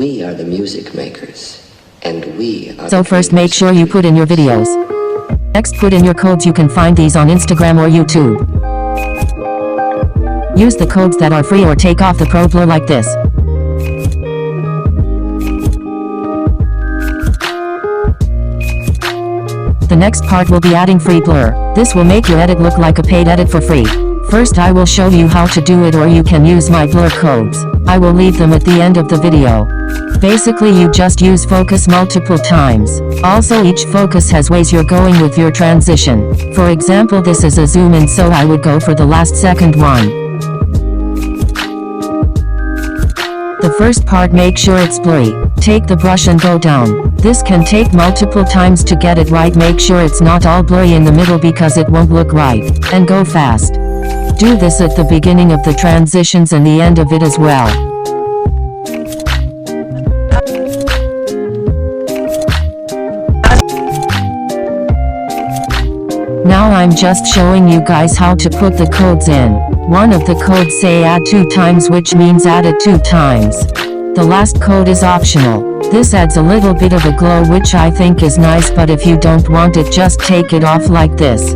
We are the music makers, and we are So first make sure you put in your videos. Next put in your codes. You can find these on Instagram or YouTube. Use the codes that are free or take off the Pro Blur like this. The next part will be adding free blur. This will make your edit look like a paid edit for free. First I will show you how to do it, or you can use my blur codes. I will leave them at the end of the video. Basically you just use focus multiple times. Also each focus has ways you're going with your transition. For example, this is a zoom in, so I would go for the last second one. The first part, make sure it's blurry. Take the brush and go down. This can take multiple times to get it right. Make sure it's not all blurry in the middle because it won't look right. And go fast. Do this at the beginning of the transitions and the end of it as well. Now I'm just showing you guys how to put the codes in. One of the codes say add 2 times, which means add it 2 times. The last code is optional. This adds a little bit of a glow, which I think is nice, but if you don't want it, just take it off like this.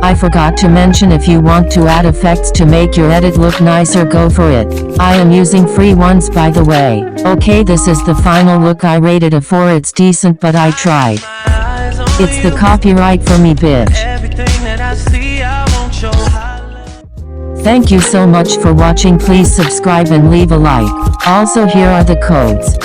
I forgot to mention, if you want to add effects to make your edit look nicer, go for it. I am using free ones, by the way. Okay, this is the final look. I rated a 4. It's decent, but I tried. It's the copyright for me, bitch. Thank you so much for watching. Please subscribe and leave a like. Also, here are the codes.